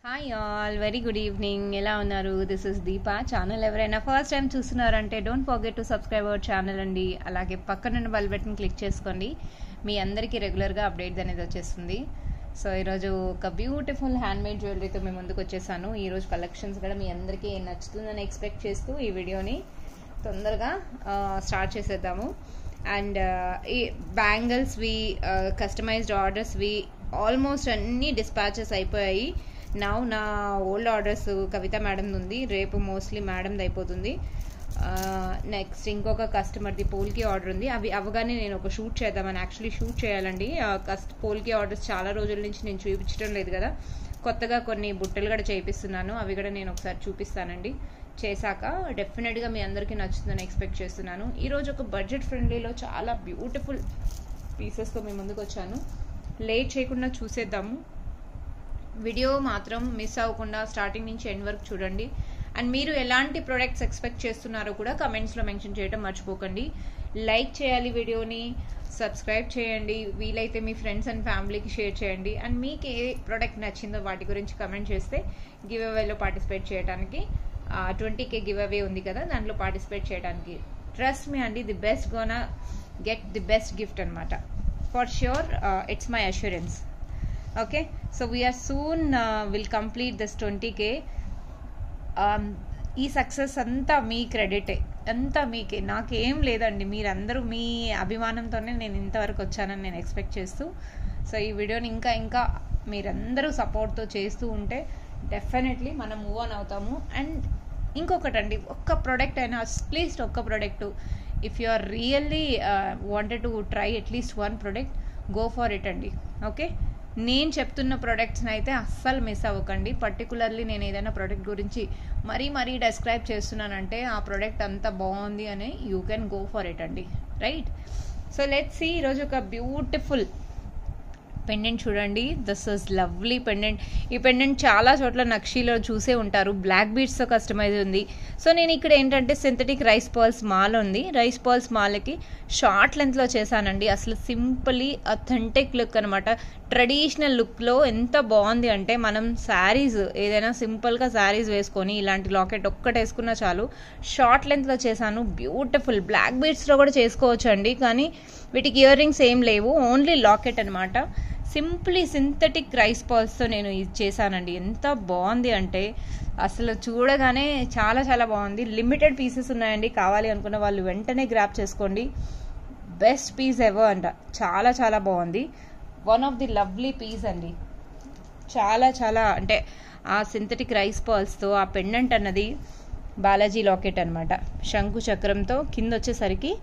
Hi all very good evening. ఎలా ఉన్నారు? This is Deepa. Channel ఎవరైనా ఫస్ట్ టైం చూస్తున్నారంటే don't forget to subscribe our channel అండి. అలాగే పక్కనున్న బెల్ బటన్ క్లిక్ చేసుకోండి. మీ అందరికీ రెగ్యులర్గా అప్డేట్స్ అనేది వచ్చేస్తుంది. సో ఈరోజు ఒక బ్యూటిఫుల్ హ్యాండ్మేడ్ జ్యువెలరీతో మేము ముందుకు వచ్చేసాను. ఈరోజు కలెక్షన్స్ కూడా మీ అందరికీ నచ్చుతుందని ఎక్స్పెక్ట్ చేస్తూ ఈ వీడియోని తొందరగా స్టార్ట్ చేసేద్దాము. అండ్ ఈ బ్యాంగిల్స్వి కస్టమైజ్డ్ ఆర్డర్స్వి ఆల్మోస్ట్ అన్ని డిస్పాచెస్ అయిపోయాయి. నా ఓల్డ్ ఆర్డర్స్ కవిత మేడంది ఉంది, రేపు మోస్ట్లీ మేడంది అయిపోతుంది. నెక్స్ట్ ఇంకొక కస్టమర్ది పోల్కి ఆర్డర్ ఉంది. అవి అవగానే నేను ఒక షూట్ చేద్దామని యాక్చువల్లీ షూట్ చేయాలండి. పోల్కి ఆర్డర్స్ చాలా రోజుల నుంచి నేను చూపించడం లేదు కదా, కొత్తగా కొన్ని బుట్టలు కూడా చేయిస్తున్నాను. అవి కూడా నేను ఒకసారి చూపిస్తానండి. చేశాక డెఫినెట్గా మీ అందరికీ నచ్చుతుందని ఎక్స్పెక్ట్ చేస్తున్నాను. ఈరోజు ఒక బడ్జెట్ ఫ్రెండ్లీలో చాలా బ్యూటిఫుల్ పీసెస్తో మేము ముందుకు వచ్చాను. లేట్ చేయకుండా చూసేద్దాము. వీడియో మాత్రం మిస్ అవ్వకుండా స్టార్టింగ్ నుంచి ఎండ్ వరకు చూడండి. అండ్ మీరు ఎలాంటి ప్రొడక్ట్స్ ఎక్స్పెక్ట్ చేస్తున్నారో కూడా కమెంట్స్లో మెన్షన్ చేయడం మర్చిపోకండి. లైక్ చేయాలి, వీడియోని సబ్స్క్రైబ్ చేయండి, వీలైతే మీ ఫ్రెండ్స్ అండ్ ఫ్యామిలీకి షేర్ చేయండి. అండ్ మీకు ఏ ప్రోడక్ట్ నచ్చిందో వాటి గురించి కమెంట్ చేస్తే గివ్ అవేలో పార్టిసిపేట్ చేయడానికి 20K గివ్ అవే ఉంది కదా, దాంట్లో పార్టిసిపేట్ చేయడానికి ట్రస్ట్ మీ అండి, the best gonna get the best gift అనమాట. For sure, it's my assurance. Okay, so we're soon will complete this 20K. ఈ సక్సెస్ అంతా మీ క్రెడిటే, అంతా మీకే, నాకేం లేదండి. మీరందరూ మీ అభిమానంతోనే నేను ఇంతవరకు వచ్చానని నేను ఎక్స్పెక్ట్ చేస్తూ, సో ఈ వీడియోని ఇంకా ఇంకా మీరందరూ సపోర్ట్తో చేస్తూ ఉంటే డెఫినెట్లీ మనం మూవ్ ఆన్ అవుతాము. అండ్ ఇంకొకటండి, ఒక్క ప్రోడక్ట్ అయినా అట్లీస్ట్ ఒక్క product, if you are really wanted to try at least one product, go for it అండి. ఓకే, నేను చెప్తున్న ప్రోడక్ట్స్ని అయితే అస్సలు మిస్ అవ్వకండి. పర్టికులర్లీ నేను ఏదైనా ప్రోడక్ట్ గురించి మరీ డెస్క్రైబ్ చేస్తున్నానంటే ఆ ప్రోడక్ట్ అంత బాగుంది అని you can go for it అండి, రైట్? So let's see. ఈరోజు ఒక బ్యూటిఫుల్ పెండెంట్ చూడండి. This is lovely pendant. ఈ పెండెంట్ చాలా చోట్ల నక్షీలో చూసే ఉంటారు. బ్లాక్ బీడ్స్తో కస్టమైజ్ ఉంది. సో నేను ఇక్కడ ఏంటంటే సింథటిక్ రైస్ పర్ల్స్ మాల్ ఉంది. రైస్ పర్ల్స్ మాల్కి షార్ట్ లెంత్లో చేశానండి. అసలు సింపుల్లీ అథెంటిక్ లుక్ అనమాట. ట్రెడిషనల్ లుక్లో ఎంత బాగుంది అంటే, మనం శారీస్ ఏదైనా సింపుల్గా శారీస్ వేసుకొని ఇలాంటి లాకెట్ ఒక్కటి వేసుకున్నా చాలు. షార్ట్ లెంత్లో చేశాను. బ్యూటిఫుల్ బ్లాక్ బీడ్స్లో కూడా చేసుకోవచ్చు అండి, కానీ వీటికి ఇయర్ రింగ్స్ ఏం లేవు, ఓన్లీ లాకెట్ అనమాట. సింప్లీ సింథటిక్ రైస్ పర్ల్స్తో నేను ఇది చేశానండి. ఎంత బాగుంది అంటే అసలు చూడగానే చాలా చాలా బాగుంది. లిమిటెడ్ పీసెస్ ఉన్నాయండి, కావాలి అనుకున్న వాళ్ళు వెంటనే గ్రాప్ చేసుకోండి. బెస్ట్ పీస్ ఎవర్ అంట, చాలా చాలా బాగుంది. One of the lovely piece అండి. చాలా చాలా అంటే ఆ సింథటిక్ రైస్ పర్ల్స్తో ఆ పెండెంట్ అన్నది బాలాజీ లాకెట్ అనమాట. శంకు చక్రంతో కింద వచ్చేసరికి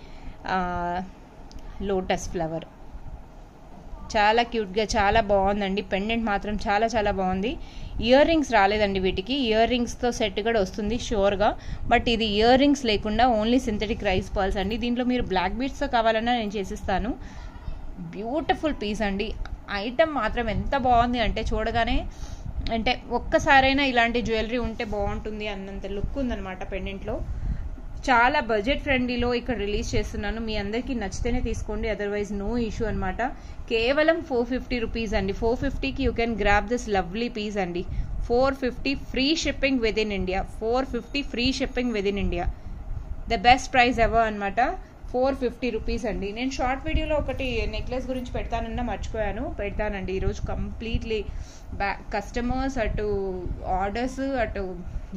లోటస్ ఫ్లవర్. చాలా క్యూట్గా చాలా బాగుందండి. పెండెంట్ మాత్రం చాలా చాలా బాగుంది. ఇయర్ రింగ్స్ రాలేదండి వీటికి, ఇయర్ రింగ్స్తో సెట్ కూడా వస్తుంది షూర్గా, బట్ ఇది ఇయర్ రింగ్స్ లేకుండా ఓన్లీ సింథటిక్ రైస్ పర్ల్స్ అండి. దీంట్లో మీరు బ్లాక్ బీడ్స్తో కావాలన్నా నేను చేసిస్తాను. బ్యూటిఫుల్ పీస్ అండి. ఐటమ్ మాత్రం ఎంత బాగుంది అంటే చూడగానే అంటే ఒక్కసారైనా ఇలాంటి జ్యువెలరీ ఉంటే బాగుంటుంది అన్నంత లుక్ ఉందన్నమాట పెండెంట్లో. చాలా బడ్జెట్ ఫ్రెండ్లీలో ఇక్కడ రిలీజ్ చేస్తున్నాను. మీ అందరికీ నచ్చితేనే తీసుకోండి, అదర్వైజ్ నో ఇష్యూ అనమాట. కేవలం 450 రూపీస్ అండి. 450కి you can grab this lovely piece అండి. 450 free shipping within India. 450 free shipping within India. The best price ever అనమాట. 450 రూపీస్ అండి. నేను షార్ట్ వీడియోలో ఒకటి నెక్లెస్ గురించి పెడతానన్నా మర్చిపోయాను, పెడతానండి ఈరోజు. కంప్లీట్లీ కస్టమర్స్ అటు ఆర్డర్స్ అటు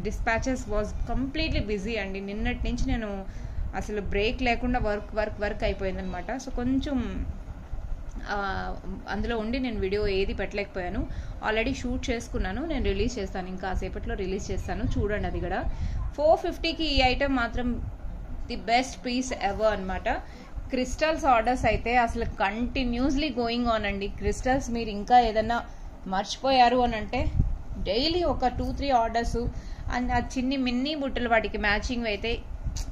డిస్పాచెస్ వాజ్ కంప్లీట్లీ బిజీ అండి. నిన్నటి నుంచి నేను అసలు బ్రేక్ లేకుండా వర్క్ అయిపోయిందనమాట. సో కొంచెం అందులో ఉండి నేను వీడియో ఏది పెట్టలేకపోయాను. ఆల్రెడీ షూట్ చేసుకున్నాను, నేను రిలీజ్ చేస్తాను, ఇంకా సేపట్లో రిలీజ్ చేస్తాను. చూడండి అది కూడా 450కి ఈ ఐటమ్ మాత్రం ది బెస్ట్ పీస్ ఎవర్ అనమాట. క్రిస్టల్స్ ఆర్డర్స్ అయితే అసలు కంటిన్యూస్లీ గోయింగ్ ఆన్ అండి. క్రిస్టల్స్ మీరు ఇంకా ఏదన్నా మర్చిపోయారు అని అంటే డైలీ ఒక 2-3 ఆర్డర్స్. అండ్ ఆ చిన్ని మిన్నీ బుట్టలు వాటికి మ్యాచింగ్ అయితే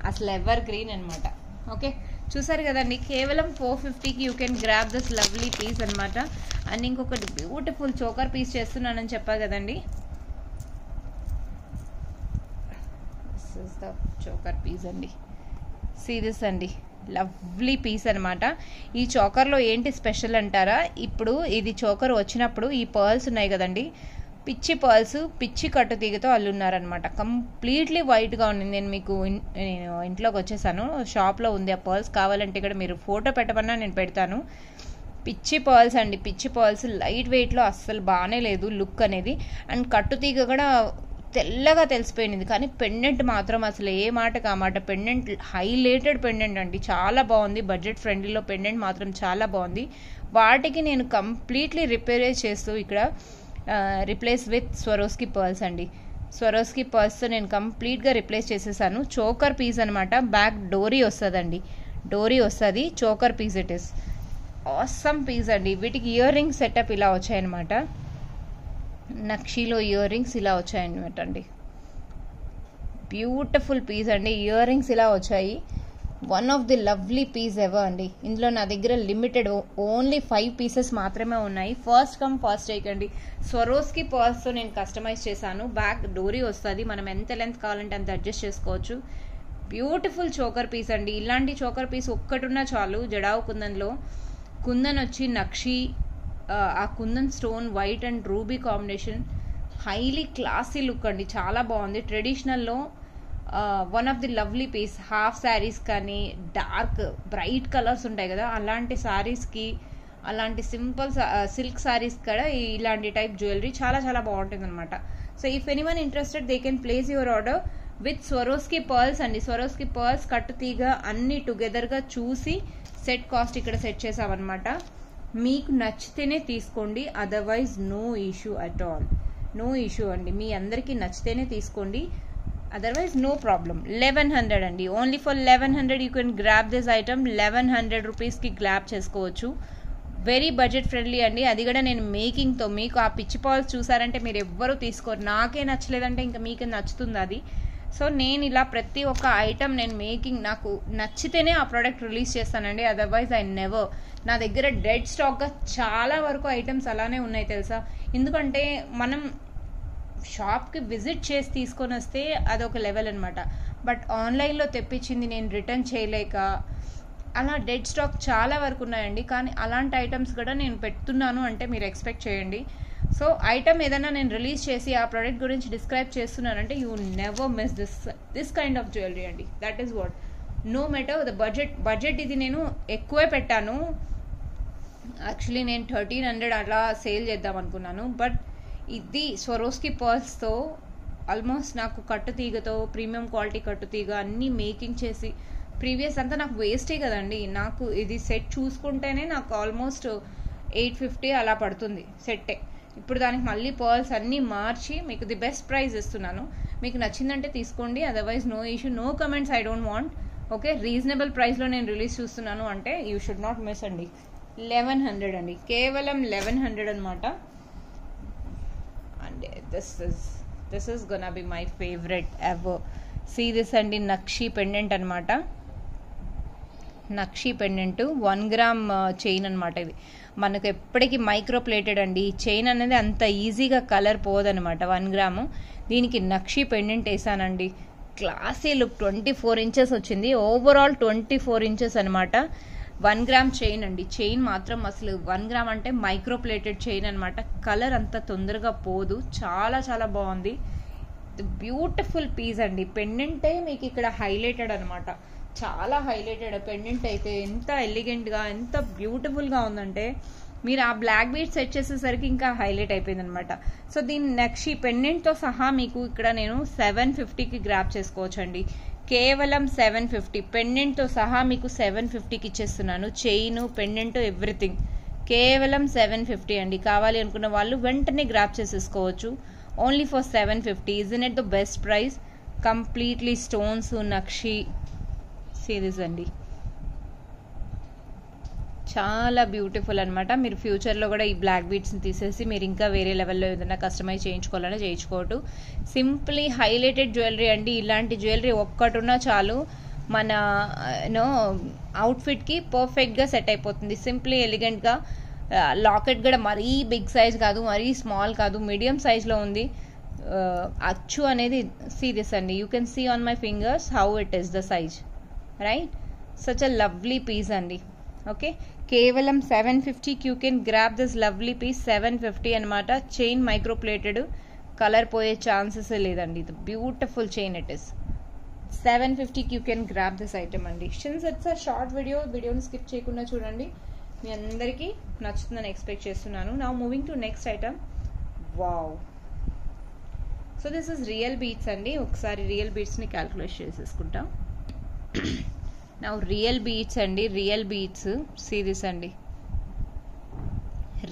అసలు ఎవర్ గ్రీన్ అనమాట. ఓకే, చూసారు కదండి. కేవలం 450కి you can grab this lovely piece అనమాట. అండ్ ఇంకొకటి బ్యూటిఫుల్ చోకర్ పీస్ చేస్తున్నానని చెప్పా కదండి. This is the choker piece అండి. సీ దిస్ అండి, లవ్లీ పీస్ అనమాట. ఈ చోకర్లో ఏంటి స్పెషల్ అంటారా, ఇప్పుడు ఇది చోకర్ వచ్చినప్పుడు ఈ పర్ల్స్ ఉన్నాయి కదండి, పిచ్చి పర్ల్స్ పిచ్చి కట్టు తీగతో అల్లున్నారనమాట. కంప్లీట్లీ వైట్గా ఉంది. నేను ఇంట్లోకి వచ్చేసాను, షాప్లో ఉంది ఆ పర్ల్స్. కావాలంటే ఇక్కడ మీరు ఫోటో పెట్టమన్నా నేను పెడతాను. పిచ్చి పర్ల్స్ అండి, పిచ్చి పర్ల్స్. లైట్ వెయిట్లో అస్సలు బాగానే లేదు లుక్ అనేది. అండ్ కట్టు తీగ కూడా తెల్లగా తెలిసిపోయింది, కానీ పెండెంట్ మాత్రం అసలు ఏ మాటకు ఆ మాట. పెండెంట్ హైలైటెడ్ పెండెంట్ అండి, చాలా బాగుంది. బడ్జెట్ ఫ్రెండ్లీలో పెండెంట్ మాత్రం చాలా బాగుంది. వాటికి నేను కంప్లీట్లీ రిపేర్ చేస్తూ ఇక్కడ రిప్లేస్ విత్ స్వరోస్కి పర్ల్స్ అండి. స్వరోస్కి పర్ల్స్తో నేను కంప్లీట్గా రిప్లేస్ చేసేసాను. చోకర్ పీస్ అనమాట, బ్యాక్ డోరీ వస్తుందండి, డోరీ వస్తుంది, choker piece it is. Awesome piece అండి. వీటికి ఇయర్ రింగ్స్ సెటప్ ఇలా వచ్చాయన్నమాట, నక్షీలో ఇయర్ రింగ్స్ ఇలా వచ్చాయన్నమాట అండి. బ్యూటిఫుల్ పీస్ అండి, ఇయర్ రింగ్స్ ఇలా వచ్చాయి. One of the lovely piece ever అండి. ఇందులో నా దగ్గర లిమిటెడ్ ఓన్లీ 5 పీసెస్ మాత్రమే ఉన్నాయి. ఫస్ట్ కమ్ ఫస్ట్ టేకండి. స్వరోస్కి పర్ల్స్తో నేను కస్టమైజ్ చేశాను. బ్యాక్ డోరీ వస్తుంది, మనం ఎంత లెంత్ కావాలంటే అంత అడ్జస్ట్ చేసుకోవచ్చు. బ్యూటిఫుల్ చోకర్ పీస్ అండి. ఇలాంటి చోకర్ పీస్ ఒక్కటున్నా చాలు. జడావు కుందన్లో కుందన్ వచ్చి నక్షి, ఆ kundan stone white and ruby combination, highly classy look అండి, చాలా బాగుంది. ట్రెడిషనల్లో one of the lovely piece. Half saris కానీ డార్క్ బ్రైట్ కలర్స్ ఉంటాయి కదా, అలాంటి శారీస్కి, అలాంటి సింపుల్ సిల్క్ శారీస్ కూడా ఇలాంటి టైప్ జ్యువెలరీ చాలా చాలా బాగుంటుంది అనమాట. So if anyone interested they can place your order with Swarovski pearls అండి. స్వరోస్కి పర్ల్స్, కట్టు తీగ అన్ని టుగెదర్గా చూసి సెట్ కాస్ట్ ఇక్కడ సెట్ చేసామన్నమాట. మీకు నచ్చితేనే తీసుకోండి, otherwise no issue at all. No issue అండి, మీ అందరికీ నచ్చితేనే తీసుకోండి, అదర్వైజ్ నో ప్రాబ్లం. 1100 అండి, only for 1100 you can grab this item. 1100 రూపీస్కి గ్రాప్ చేసుకోవచ్చు. వెరీ బడ్జెట్ ఫ్రెండ్లీ అండి. అది కూడా నేను మేకింగ్తో. మీకు ఆ పిచ్చి పాల్స్ చూసారంటే మీరు ఎవ్వరూ తీసుకోరు. నాకే నచ్చలేదంటే ఇంకా మీకు నచ్చుతుంది అది. సో నేను ఇలా ప్రతి ఒక్క ఐటమ్ నేను మేకింగ్, నాకు నచ్చితేనే ఆ ప్రోడక్ట్ రిలీజ్ చేస్తానండి, అదర్వైజ్ ఐ నెవర్. నా దగ్గర డెడ్ స్టాక్గా చాలా వరకు ఐటమ్స్ అలానే ఉన్నాయి తెలుసా. ఎందుకంటే మనం షాప్కి విజిట్ చేసి తీసుకొని వస్తే అదొక లెవెల్ అనమాట. బట్ ఆన్లైన్లో తెప్పించింది నేను రిటర్న్ చేయలేక అలా డెడ్ స్టాక్ చాలా వరకు ఉన్నాయండి. కానీ అలాంటి ఐటమ్స్ కూడా నేను పెడుతున్నాను అంటే మీరు ఎక్స్పెక్ట్ చేయండి. సో ఐటమ్ ఏదైనా నేను రిలీజ్ చేసి ఆ ప్రోడక్ట్ గురించి డిస్క్రైబ్ చేస్తున్నానంటే you never miss this kind of jewellery అండి. That is what. No matter the budget ఇది నేను ఎక్కువే పెట్టాను. యాక్చువల్లీ నేను 1300 అలా సేల్ చేద్దాం అనుకున్నాను. బట్ ఇది స్వరోస్కి పర్ల్స్తో ఆల్మోస్ట్ నాకు కట్టు తీగతో ప్రీమియం క్వాలిటీ కట్టు తీగ అన్నీ మేకింగ్ చేసి, ప్రీవియస్ అంతా నాకు వేస్టే కదండి. నాకు ఇది సెట్ చూసుకుంటేనే నాకు ఆల్మోస్ట్ 850 అలా పడుతుంది సెట్టే. ఇప్పుడు దానికి మళ్ళీ పర్ల్స్ అన్నీ మార్చి మీకు ది బెస్ట్ ప్రైస్ ఇస్తున్నాను. మీకు నచ్చిందంటే తీసుకోండి, otherwise no issue, no comments, I don't want. Okay, reasonable ప్రైస్లో నేను రిలీజ్ చూస్తున్నాను అంటే యూ షుడ్ నాట్ మిస్ అండి. 1100 అండి, కేవలం 1100 అనమాట. And this is gonna be my favourite ever. See this అండి, నక్షి పెండెంట్ అనమాట. నక్షి పెండెంట్ 1 గ్రామ్ చైన్ అనమాట. ఇది మనకు ఎప్పటికీ మైక్రో ప్లేటెడ్ అండి. చైన్ అనేది అంత ఈజీగా కలర్ పోదనమాట. 1 గ్రాము. దీనికి నక్షి పెండెంట్ వేసానండి. Classy look. 24 ఇంచెస్ వచ్చింది. ఓవరాల్ 24 ఇంచెస్ అనమాట. 1 గ్రామ్ చైన్ అండి. చైన్ మాత్రం అసలు 1 గ్రామ్ అంటే మైక్రో ప్లేటెడ్ చైన్ అనమాట. కలర్ అంత తొందరగా పోదు. చాలా చాలా బాగుంది. బ్యూటిఫుల్ పీస్ అండి. పెండెంటే మీకు ఇక్కడ హైలైటెడ్ అనమాట. చాలా హైలైటెడ్ పెండెంట్ అయితే. ఎంత ఎలిగెంట్గా, ఎంత బ్యూటిఫుల్గా ఉందంటే మీరు ఆ బ్లాక్ బీడ్ సెట్ చేసేసరికి ఇంకా హైలైట్ అయిపోయింది అనమాట. సో దీని నక్షి పెండెంట్తో సహా మీకు ఇక్కడ నేను 750కి గ్రాప్ చేసుకోవచ్చండి. కేవలం 750. పెండెంట్తో సహా మీకు 750కి ఇచ్చేస్తున్నాను. చైన్, పెండెంట్, ఎవ్రీథింగ్ కేవలం 750 అండి. కావాలి అనుకున్న వాళ్ళు వెంటనే గ్రాప్ చేసేసుకోవచ్చు. Only for 750. Isn't it the best price. Completely stones, nakshi series అండి. చాలా బ్యూటిఫుల్ అనమాట. మీరు ఫ్యూచర్లో కూడా ఈ బ్లాక్ బీడ్స్ని తీసేసి మీరు ఇంకా వేరే లెవెల్లో ఏదైనా కస్టమైజ్ చేయించుకోవాలన్నా చేయించుకోవట్టు. సింప్లీ హైలైటెడ్ జ్యువెలరీ అండి. ఇలాంటి జ్యువెలరీ ఒక్కటున్నా చాలు మన అవుట్ఫిట్కి పర్ఫెక్ట్గా సెట్ అయిపోతుంది. సింప్లీ ఎలిగెంట్గా. లాకెట్ కూడా మరీ బిగ్ సైజ్ కాదు, మరీ స్మాల్ కాదు, మీడియం సైజ్లో ఉంది. అచ్చు అనేది సీరియస్ అండి. You can see on my fingers how it is the size, right. Such a lovely piece అండి. ఓకే, కేవలం 750 you can grab this lovely piece. 750 అనమాట. చైన్ మైక్రో ప్లేటెడ్, కలర్ పోయే ఛాన్సెస్ లేదండి. ఇది beautiful chain it is. 750 you can grab this item అండి. Since it's a short వీడియోని skip చేయకుండా చూడండి. మీ అందరికీ నచ్చుతుందని ఎక్స్పెక్ట్ చేస్తున్నాను. Now moving to next item. Wow. So this is real beads అండి. ఒకసారి రియల్ బీట్స్ని క్యాల్కులేట్ చేసేసుకుంటాం. నౌ రియల్ బీట్స్ అండి. రియల్ బీట్స్ సిరీస్ అండి.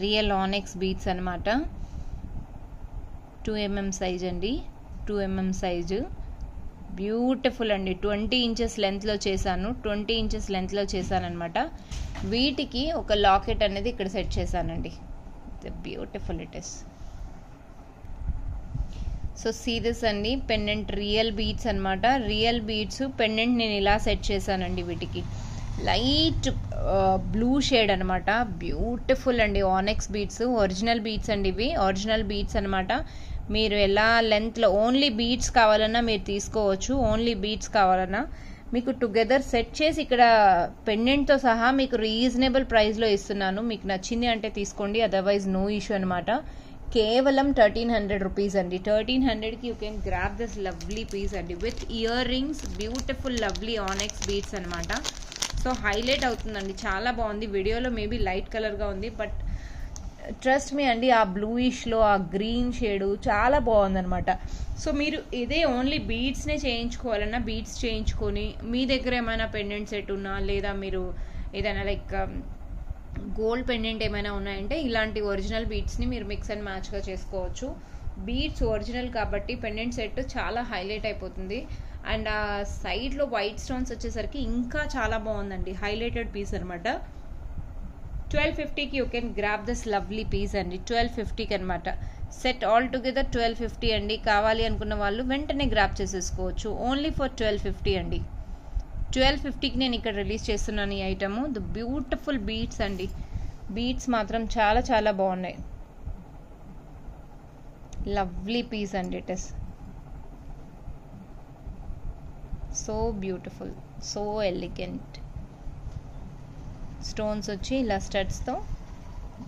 రియల్ ఆనెక్స్ బీట్స్ అనమాట. 2mm సైజ్ అండి. 2mm size. బ్యూటిఫుల్ అండి. 20 ఇంచెస్ లెంత్లో చేశాను. 20 ఇంచెస్ లెంత్లో చేశాను అనమాట. వీటికి ఒక లాకెట్ అనేది ఇక్కడ సెట్ చేశానండి. Beautiful it is. So serious అండి. పెండెంట్ రియల్ బీడ్స్ అనమాట. రియల్ బీడ్స్ పెండెంట్ నేను ఇలా సెట్ చేశానండి. వీటికి లైట్ బ్లూ షేడ్ అనమాట. బ్యూటిఫుల్ అండి. ఆనెక్స్ బీడ్స్, ఒరిజినల్ బీడ్స్ అండి. ఇవి ఒరిజినల్ బీడ్స్ అనమాట. మీరు ఎలా లెంత్లో ఓన్లీ బీడ్స్ కావాలన్నా మీరు తీసుకోవచ్చు. ఓన్లీ బీడ్స్ కావాలన్నా మీకు టుగెదర్ సెట్ చేసి ఇక్కడ పెండెంట్తో సహా మీకు రీజనబుల్ ప్రైస్లో ఇస్తున్నాను. మీకు నచ్చింది అంటే తీసుకోండి, అదర్వైజ్ నో ఇష్యూ అనమాట. కేవలం 1300 రూపీస్ అండి. 1300కి you can grab this lovely piece అండి with earrings. Beautiful lovely onyx beads అనమాట. సో హైలైట్ అవుతుందండి. చాలా బాగుంది. వీడియోలో మేబీ లైట్ కలర్గా ఉంది, బట్ ట్రస్ట్ మీ అండి, ఆ బ్లూయిష్లో ఆ గ్రీన్ షేడు చాలా బాగుందనమాట. సో మీరు ఇదే ఓన్లీ బీడ్స్నే చేయించుకోవాలన్నా బీడ్స్ చేయించుకొని మీ దగ్గర ఏమైనా పెండెంట్ సెట్ ఉన్నా, లేదా మీరు ఏదైనా లైక్ గోల్డ్ పెండెంట్ ఏమైనా ఉన్నాయంటే ఇలాంటి ఒరిజినల్ బీడ్స్ని మీరు మిక్స్ అండ్ మ్యాచ్గా చేసుకోవచ్చు. బీడ్స్ ఒరిజినల్ కాబట్టి పెండెంట్ సెట్ చాలా హైలైట్ అయిపోతుంది. అండ్ ఆ సైడ్లో వైట్ స్టోన్స్ వచ్చేసరికి ఇంకా చాలా బాగుందండి. హైలైటెడ్ పీస్ అనమాట. 1250కి you can grab this lovely piece అండి. 1250కి అనమాట. సెట్ ఆల్ టుగెదర్ 1250 అండి. కావాలి అనుకున్న వాళ్ళు వెంటనే గ్రాబ్ చేసేసుకోవచ్చు. ఓన్లీ ఫర్ 1250 అండి. 1250కి నేను ఇక్కడ రిలీజ్ చేస్తున్నాను ఈ ఐటమ్. ద బ్యూటిఫుల్ బీడ్స్ అండి. బీడ్స్ మాత్రం చాలా చాలా బాగున్నాయి. లవ్లీ పీస్ అండి. It is so beautiful, so elegant. Stones వచ్చి ఇలా స్టడ్స్తో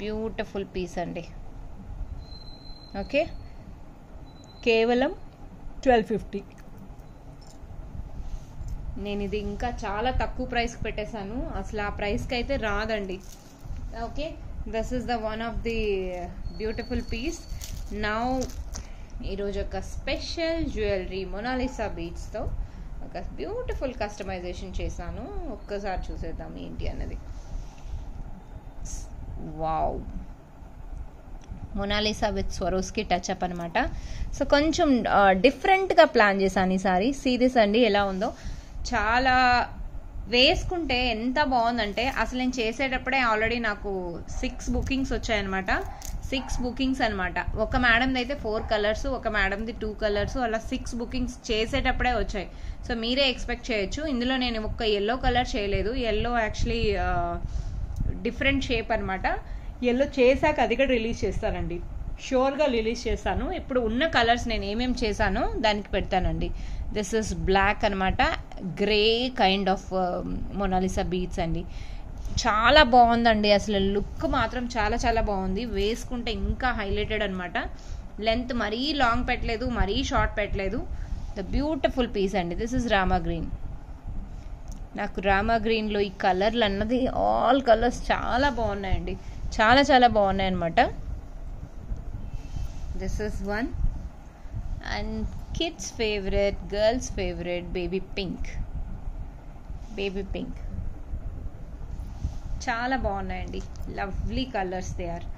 బ్యూటిఫుల్ పీస్ అండి. ఓకే, కేవలం 1250. నేను ఇది ఇంకా చాలా తక్కువ ప్రైస్కి పెట్టేశాను. అసలు ఆ ప్రైస్కి అయితే రాదండి. Okay, this is the one of the beautiful piece. Now ఈరోజు ఒక స్పెషల్ జ్యువెలరీ మొనాలిసా బీడ్స్తో ఒక బ్యూటిఫుల్ కస్టమైజేషన్ చేశాను. ఒక్కసారి చూసేద్దాం ఏంటి అన్నది. Wow, Mona Lisa with Swarovski touch up అనమాట. సో కొంచెం డిఫరెంట్గా ప్లాన్ చేశాను ఈసారి. సీరియస్ అండి, ఎలా ఉందో చాలా వేసుకుంటే ఎంత బాగుందంటే అసలు నేను చేసేటప్పుడే ఆల్రెడీ నాకు 6 బుకింగ్స్ వచ్చాయన్నమాట. 6 బుకింగ్స్ అనమాట. ఒక మేడంది అయితే 4 కలర్స్, ఒక మేడంది 2 కలర్స్, అలా 6 బుకింగ్స్ చేసేటప్పుడే వచ్చాయి. సో మీరే ఎక్స్పెక్ట్ చేయొచ్చు. ఇందులో నేను ఒక్క ఎల్లో కలర్ చేయలేదు. ఎల్లో యాక్చువల్లీ డిఫరెంట్ షేప్ అనమాట. ఎల్లో చేశాక అది కూడా రిలీజ్ చేస్తానండి. షూర్గా రిలీజ్ చేస్తాను. ఇప్పుడు ఉన్న కలర్స్ నేను ఏమేమి చేశానో దానికి పెడతానండి. దిస్ ఇస్ బ్లాక్ అనమాట. Grey kind of Mona Lisa beads అండి. చాలా బాగుందండి. అసలు లుక్ మాత్రం చాలా చాలా బాగుంది. వేసుకుంటే ఇంకా హైలైటెడ్ అనమాట. లెంత్ మరీ లాంగ్ పెట్టలేదు, మరీ షార్ట్ పెట్టలేదు. ద బ్యూటిఫుల్ పీస్ అండి. This is Rama green. నాకు రామా గ్రీన్లో ఈ కలర్లు అన్నది ఆల్ కలర్స్ చాలా బాగున్నాయండి. చాలా చాలా బాగున్నాయి అనమాట. This is one. And kids favourite, girls favourite baby pink. Baby pink చాలా బాగున్నాయండి. Lovely colours they are.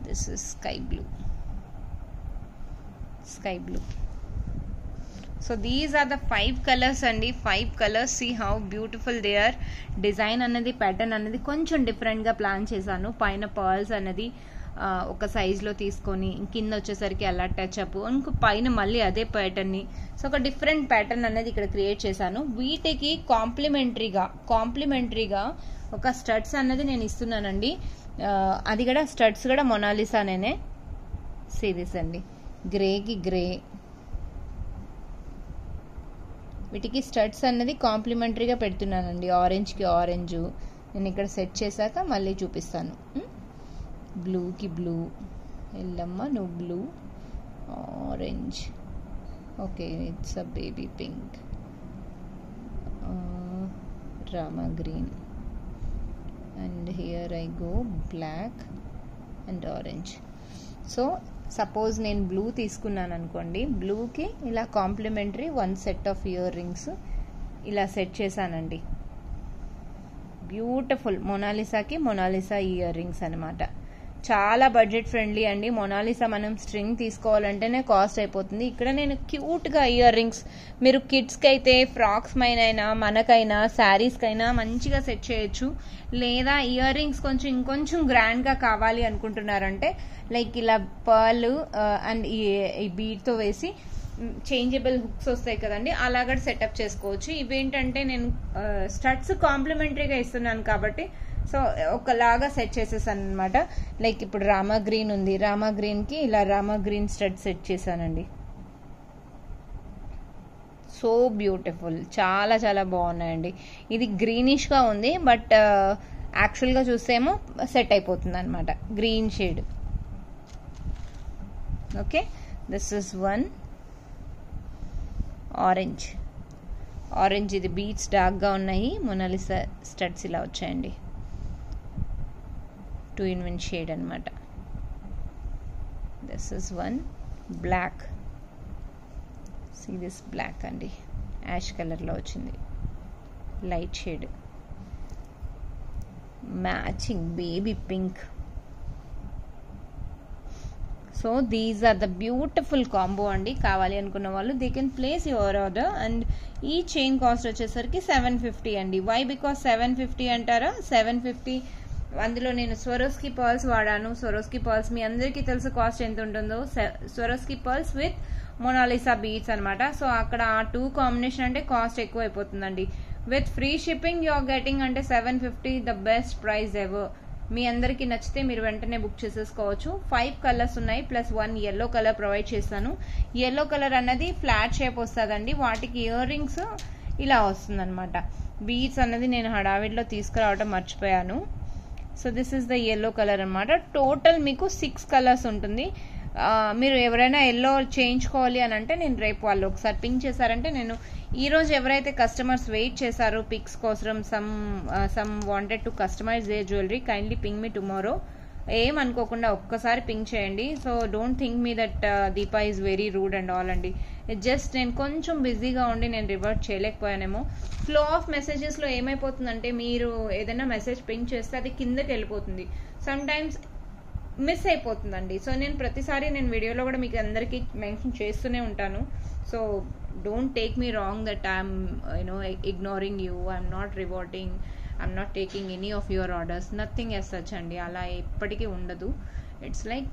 This is sky blue. Sky blue. So these are the 5 colours అండి. 5 colours. See how beautiful they are. Design అనేది, pattern అనేది కొంచెం డిఫరెంట్గా plan చేశాను. పైన pearls అనేది ఒక సైజులో తీసుకొని కింద వచ్చేసరికి అలా టచ్అప్, ఇంకో పైన మళ్ళీ అదే ప్యాటర్న్ని. సో ఒక డిఫరెంట్ ప్యాటర్న్ అనేది ఇక్కడ క్రియేట్ చేశాను. వీటికి కాంప్లిమెంటరీగా ఒక స్టడ్స్ అన్నది నేను ఇస్తున్నానండి. అది కూడా స్టడ్స్ కూడా మొనాలిసానే సిరీస్ అండి. గ్రేకి గ్రే. వీటికి స్టడ్స్ అన్నది కాంప్లిమెంటరీగా పెడుతున్నానండి. ఆరెంజ్కి ఆరెంజ్, నేను ఇక్కడ సెట్ చేశాక మళ్ళీ చూపిస్తాను. బ్లూకి బ్లూ, ఎల్లమ్మ నువ్వు blue, orange, okay it's a baby pink, రామా green, and here I go black and orange. So suppose నేను బ్లూ తీసుకున్నాను అనుకోండి, బ్లూకి ఇలా complimentary 1 set of ear rings ఇలా సెట్ చేశానండి. బ్యూటిఫుల్ మొనాలిసాకి మొనాలిసా ఇయర్ రింగ్స్ అనమాట. చాలా బడ్జెట్ ఫ్రెండ్లీ అండి. మొనాలిసా మనం స్ట్రింగ్ తీసుకోవాలంటేనే కాస్ట్ అయిపోతుంది. ఇక్కడ నేను క్యూట్గా ఇయర్ రింగ్స్, మీరు కిడ్స్కి అయితే ఫ్రాక్స్ పైన మనకైనా శారీస్కైనా మంచిగా సెట్ చేయొచ్చు. లేదా ఇయర్ రింగ్స్ కొంచెం ఇంకొంచెం గ్రాండ్గా కావాలి అనుకుంటున్నారంటే లైక్ ఇలా పర్ల్ అండ్ ఈ బీడ్తో వేసి చేంజబుల్ హుక్స్ వస్తాయి కదండి, అలాగ సెటప్ చేసుకోవచ్చు. ఇవేంటంటే నేను స్టడ్స్ కాంప్లిమెంటరీగా ఇస్తున్నాను కాబట్టి సో ఒకలాగా సెట్ చేసేసాను అనమాట. లైక్ ఇప్పుడు రామా గ్రీన్ ఉంది, రామా గ్రీన్కి ఇలా రామా గ్రీన్ స్టడ్ సెట్ చేశానండి. సో బ్యూటిఫుల్, చాలా చాలా బాగున్నాయండి. ఇది గ్రీనిష్గా ఉంది బట్ యాక్చువల్గా చూస్తేమో సెట్ అయిపోతుంది అనమాట, green shade. Okay, this is one orange. Orange ఇది బీట్స్ డార్క్గా ఉన్నాయి, మొనాలిసా స్టడ్స్ ఇలా వచ్చాయండి. 2-in-1 షేడ్ అనమాట. This is one black. See this black అండి, యాష్ కలర్లో వచ్చింది, light shade. Matching baby pink. So these are the beautiful combo అండి. కావాలి అనుకున్న వాళ్ళు they can place your order. And ఈ చైన్ కాస్ట్ వచ్చేసరికి 750 అండి. వై బికాస్ 750 అంటారా? 750 అందులో నేను స్వరోస్కి పర్ల్స్ వాడాను. స్వరోస్కి పర్ల్స్ మీ అందరికీ తెలుసు కాస్ట్ ఎంత ఉంటుందో. Swarovski pearls with Mona Lisa beads అనమాట. సో అక్కడ ఆ 2 కాంబినేషన్ అంటే కాస్ట్ ఎక్కువ అయిపోతుందండి. With free shipping you are getting అంటే 750 ద బెస్ట్ ప్రైస్ ఎవర్. మీ అందరికీ నచ్చితే మీరు వెంటనే బుక్ చేసేసుకోవచ్చు. 5 కలర్స్ ఉన్నాయి ప్లస్ 1 ఎల్లో కలర్ ప్రొవైడ్ చేస్తాను. ఎల్లో కలర్ అన్నది ఫ్లాట్ షేప్ వస్తుందండి, వాటికి ఇయర్ రింగ్స్ ఇలా వస్తుంది అనమాట. బీడ్స్ అన్నది నేను హడావిడిలో తీసుకురావడం మర్చిపోయాను. So this is the yellow colour అనమాట. టోటల్ మీకు 6 కలర్స్ ఉంటుంది. మీరు ఎవరైనా ఎల్లో చేయించుకోవాలి అని అంటే నేను రేపు వాళ్ళు ఒకసారి పింక్ చేశారంటే నేను ఈరోజు ఎవరైతే కస్టమర్స్ వెయిట్ చేశారో పిక్స్ కోసం, some wanted to customise their jewellery, kindly ping me tomorrow. ఏమనుకోకుండా ఒక్కసారి పింక్ చేయండి. So don't think me that Deepa is very rude and all అండి. జస్ట్ నేను కొంచెం బిజీగా ఉండి నేను రివర్ట్ చేయలేకపోయానేమో. ఫ్లో ఆఫ్ మెసేజెస్లో ఏమైపోతుందంటే మీరు ఏదైనా మెసేజ్ పింక్ చేస్తే అది కిందకి వెళ్ళిపోతుంది, సమ్ టైమ్స్ మిస్ అయిపోతుందండి. సో నేను ప్రతిసారి నేను వీడియోలో కూడా మీకు అందరికీ మెన్షన్ చేస్తూనే ఉంటాను. So don't take me wrong that I'm ignoring you, I'm not reverting, I'm not taking any of your orders, nothing as such అండి. అలా ఎప్పటికీ ఉండదు. It's like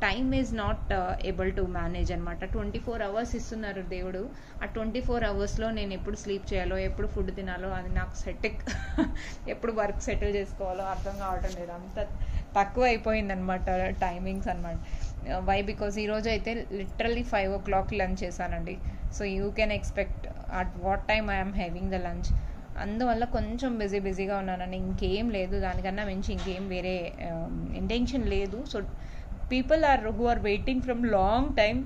time is not able to manage అనమాట. 24 hours ఇస్తున్నారు దేవుడు. ఆ 24 hours నేను ఎప్పుడు స్లీప్ చేయాలో, ఎప్పుడు ఫుడ్ తినాలో అది నాకు ఎప్పుడు వర్క్ సెటిల్ చేసుకోవాలో అర్థం కావటం లేదు. అంత తక్కువ అయిపోయింది అనమాట టైమింగ్స్ అనమాట. వై బికాస్ ఈరోజు అయితే లిటరల్లీ 5 o'clock లంచ్ చేశానండి. So you can expect at what time I'm having the lunch. అందువల్ల కొంచెం బిజీగా ఉన్నానండి, ఇంకేం లేదు. దానికన్నా మించి ఇంకేం వేరే ఇంటెన్షన్ లేదు. So people who are waiting from long time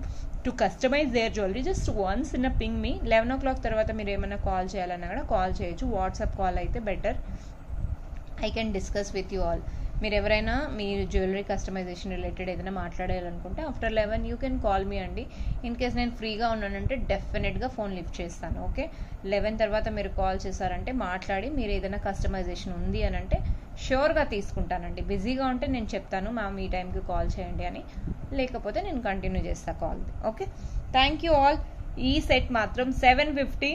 to customise their jewellery just once in a ping me. 11 o'clock తర్వాత మీరు ఏమైనా కాల్ చేయాలన్నా కూడా కాల్ చేయొచ్చు. వాట్సాప్ కాల్ అయితే better. I can discuss with you all. మీరు ఎవరైనా మీ జ్యువెలరీ కస్టమైజేషన్ రిలేటెడ్ ఏదైనా మాట్లాడాలనుకుంటే after 11 you can call me అండి. ఇన్ కేస్ నేను ఫ్రీగా ఉన్నానంటే డెఫినెట్గా ఫోన్ లిఫ్ట్ చేస్తాను. ఓకే, 11 తర్వాత మీరు కాల్ చేశారంటే మాట్లాడి మీరు ఏదైనా కస్టమైజేషన్ ఉంది అని అంటే ష్యూర్గా తీసుకుంటానండి. బిజీగా ఉంటే నేను చెప్తాను మ్యామ్ ఈ టైంకి కాల్ చేయండి అని, లేకపోతే నేను కంటిన్యూ చేస్తాను call. Okay, thank you all. ఈ సెట్ మాత్రం 750.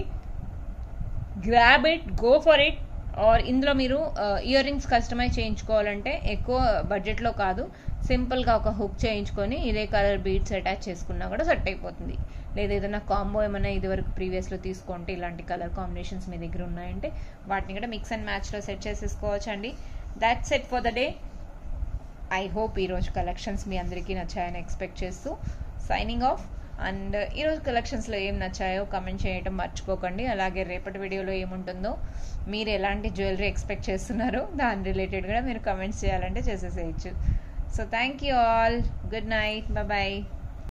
Grab it, go for it. Or ఇందులో మీరు ఇయర్ రింగ్స్ కస్టమైజ్ చేయించుకోవాలంటే ఎక్కువ బడ్జెట్లో కాదు, సింపుల్గా ఒక హుక్ చేయించుకొని ఇదే కలర్ బీడ్స్ అటాచ్ చేసుకున్నా కూడా సెట్ అయిపోతుంది. లేదా ఏదైనా కాంబో ఏమైనా ఇదివరకు ప్రీవియస్లో తీసుకుంటే ఇలాంటి కలర్ కాంబినేషన్స్ మీ దగ్గర ఉన్నాయంటే వాటిని కూడా మిక్స్ అండ్ మ్యాచ్లో సెట్ చేసేసుకోవచ్చు అండి. That's it for the day. I hope ఈరోజు కలెక్షన్స్ మీ అందరికీ నచ్చాయని ఎక్స్పెక్ట్ చేస్తూ సైనింగ్ ఆఫ్. అండ్ ఈరోజు కలెక్షన్స్లో ఏం నచ్చాయో కమెంట్ చేయడం మర్చిపోకండి. అలాగే రేపటి వీడియోలో ఏముంటుందో, మీరు ఎలాంటి జ్యువెలరీ ఎక్స్పెక్ట్ చేస్తున్నారో దాని రిలేటెడ్ కూడా మీరు కమెంట్స్ చేయాలంటే చేసేసేయచ్చు. So thank you all. Good night. Bye.